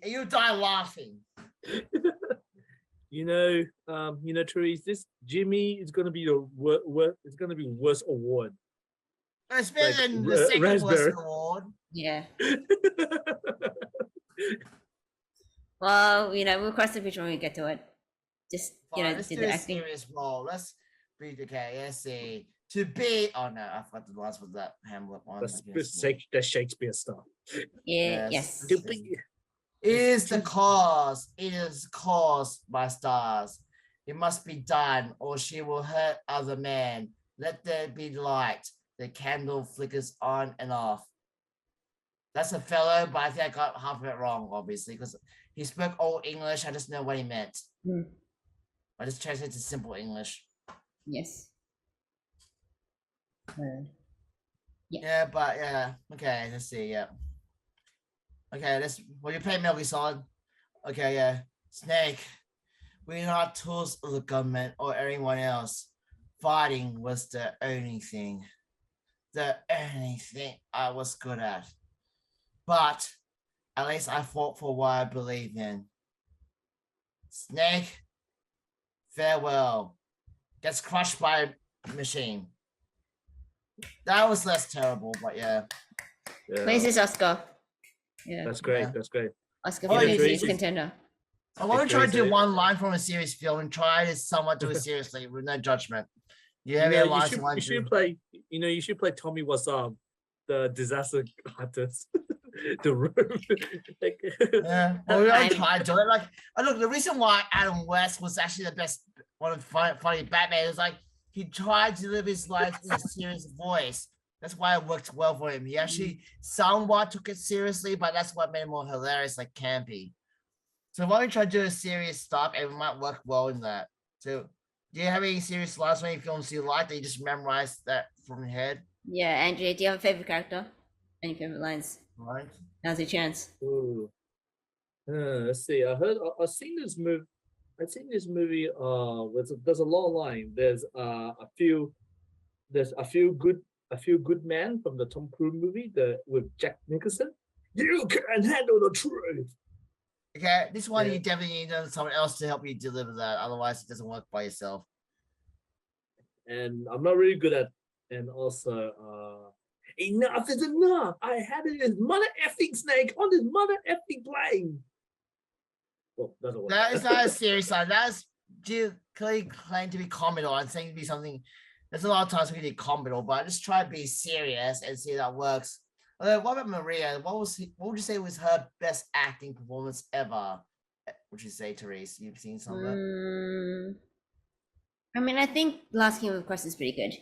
You'll die laughing. Therese, this Jimmy is gonna be the it's gonna be worst award. It's better than the second worst award. Yeah. Well, we'll cross the bridge when we get to it. Just let's do do the a acting. serious role. Let's be okay. Let's see. To be I forgot the last was that Hamlet one. That's Shakespeare stuff. Yeah. Yes. To be. It is caused by stars. It must be done, or she will hurt other men. Let there be light. The candle flickers on and off. That's a fellow, but I think I got half of it wrong, obviously, because he spoke old English. I just know what he meant. I just translated to simple English. Yes. Yeah, but yeah. Okay, let's see. Yeah. Okay, will you play Metal Gear Solid? Okay, yeah. Snake. We're not tools of the government or anyone else. Fighting was the only thing. The only thing I was good at. But at least I fought for what I believe in. Snake, farewell. Gets crushed by a machine. That was less terrible, but yeah. Where's this Oscar? Yeah. That's great. Yeah. That's great. Oscar for easiest contender. I want to try to do one line from a serious film and try to somewhat do it seriously with no judgment. You should play. You should play Tommy Wiseau, the disaster artist. The room. Yeah, well, we don't try to do it. Like, look, the reason why Adam West was actually the best one of funny Batman is like he tried to live his life in a serious voice. That's why it worked well for him. He actually somewhat took it seriously, but that's what made it more hilarious, like campy. So why don't we try to do a serious stuff and it might work well in that. So do you have any serious last any films you like that you just memorized that from your head? Yeah, Andrea, do you have a favorite character? Any favorite lines? Right. Now's your chance. Ooh. Let's see. I've seen this movie. I've seen this movie. There's a long line. There's a few good men from the Tom Cruise movie, with Jack Nicholson. You can handle the truth. Okay, this one you definitely need someone else to help you deliver that. Otherwise, it doesn't work by yourself. And I'm not really good at. And also, enough is enough. I had it as mother effing Snake on this mother effing plane. Well, that is not a serious line. That's clearly claimed to be comical. I'm saying to be something. There's a lot of times we do comical, but I just try to be serious and see if that works. What about Maria? What would you say was her best acting performance ever? Would you say, Therese? You've seen some of it? I mean, I think Last King of Course is pretty good.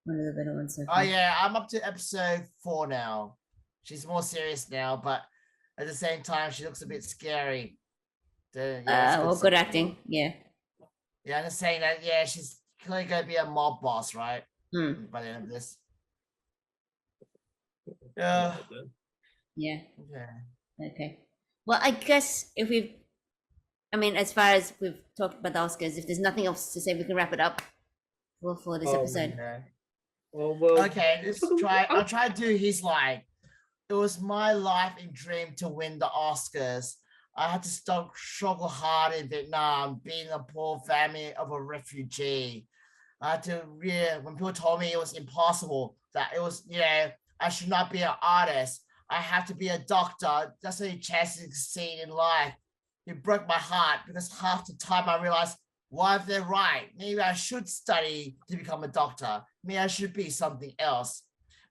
One of the better ones so far. Oh yeah, I'm up to episode 4 now. She's more serious now, but at the same time, she looks a bit scary. Good acting. Yeah. Yeah, I'm just saying that. Yeah, she's clearly going to be a mob boss, right? By the end of this. Yeah. Yeah. Okay. Okay. Well, I guess if we've I mean, as far as we've talked about the Oscars, if there's nothing else to say, we can wrap it up for this episode. Okay. Well, Okay, I'll try to do his line. It was my life and dream to win the Oscars. I had to struggle hard in Vietnam, being a poor family of a refugee. I had to when people told me it was impossible, that it was, I should not be an artist. I have to be a doctor. That's the only chance to succeed in life. It broke my heart because half the time I realized, why if they're right? Maybe I should study to become a doctor. Maybe I should be something else.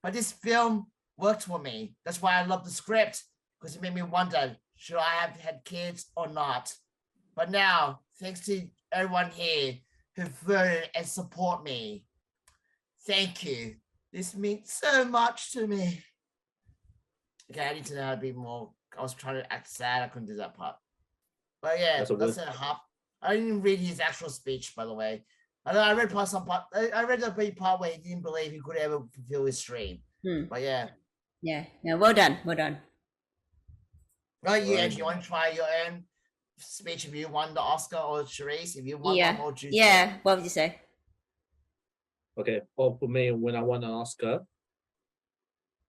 But this film worked for me. That's why I love the script, because it made me wonder, should I have had kids or not? But now, thanks to everyone here who voted and support me, thank you. This means so much to me. Okay, I need to know how to be more. I was trying to act sad. I couldn't do that part. But yeah, that's a half. I didn't read his actual speech, by the way. I read some part. I read the big part where he didn't believe he could ever fulfill his dream. But yeah. Yeah. No, well done. Well done. Oh, you actually want to try your own speech if you won the Oscar, or Charisse, if you won one more juice? Yeah. What would you say? Okay. Well, for me, when I won an Oscar,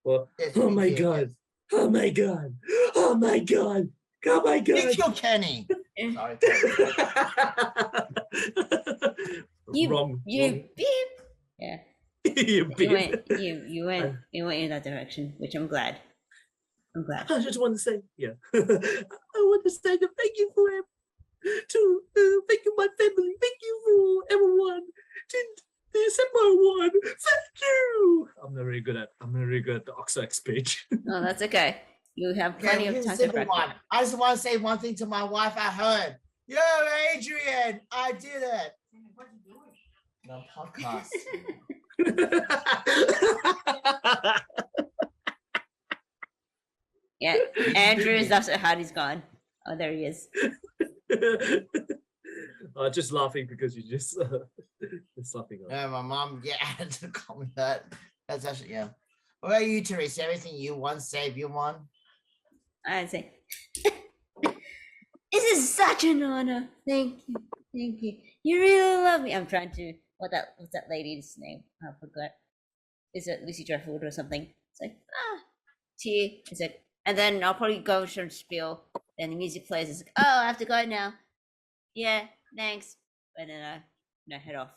well, Yes, oh my god, oh my god, oh my god, oh my god. You killed Kenny. Sorry. Wrong. Beep. Yeah. You beep. You went in that direction, which I'm glad. I just want to say, I want to say thank you for thank you my family, thank you for everyone to accept my award. Thank you. I'm not really good at the Oscar speech. Oh, that's okay. You have plenty of time to practice. I just want to say one thing to my wife at home. Yo, Adrian, I did it. What are you doing? No podcast. Yeah, Andrew is also how he's gone. Oh, there he is. Just laughing because you just laughing. Yeah, my mom had to call me that. That's actually What about you, Teresa? Everything you won, save you won. I'd say this is such an honor. Thank you. You really love me. I'm trying to. What's that lady's name? I forgot. Is it Lucy Dreyfus or something? It's like T. It's like, and then I'll probably go some spiel. Then the music plays. It's like, oh, I have to go now. Yeah, thanks. And then I head off.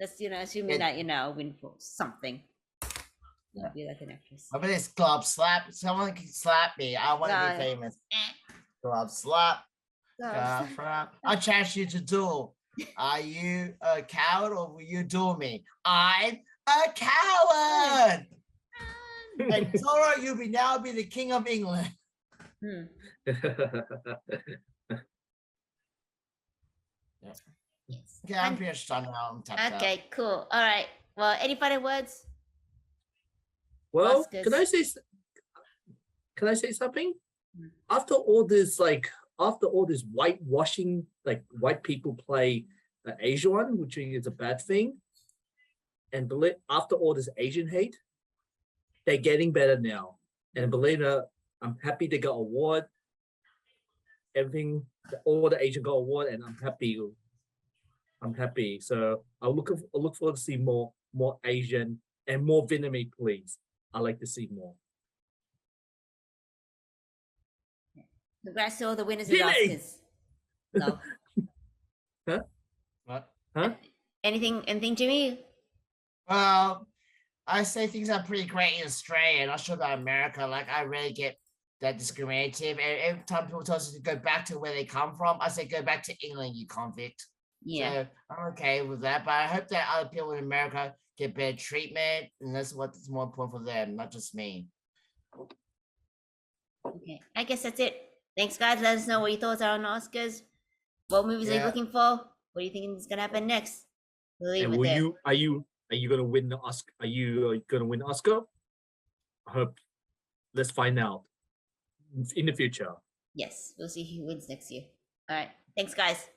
That's assuming that win for something. I'll be like an actress. I bet it's club slap. Someone can slap me. I want to be famous. Club slap. I'll challenge you to duel. Are you a coward or will you duel me? I'm a coward. And Zora, you will now be the king of England. Yes. Okay, I'm pretty much done now. Okay, cool. All right. Well, any final words? Well, Oscars. can I say something? After all this whitewashing, like white people play the Asian one, which is a bad thing, and after all this Asian hate, they're getting better now. And believe it, I'm happy they got award. Everything, all the Asian got award, and I'm happy. So I look forward to see more Asian and more Vietnamese, please. I like to see more. Congrats to all the winners of the Oscars. No. Huh? What? Huh? Anything, Jimmy? Well, I say things are pretty great in Australia. Not sure about America. Like, I really get that discriminative. And every time people tell us to go back to where they come from, I say go back to England, you convict. Yeah. So I'm okay with that. But I hope that other people in America get better treatment, and that's what's more important for them, not just me. Okay, I guess that's it. Thanks, guys. Let us know what your thoughts are on the Oscars. What movies are you looking for? What do you think is gonna happen next? We'll leave it there. Are you gonna win the Oscar? Are you gonna win the Oscar? I hope. Let's find out in the future. Yes, we'll see who wins next year. All right. Thanks, guys.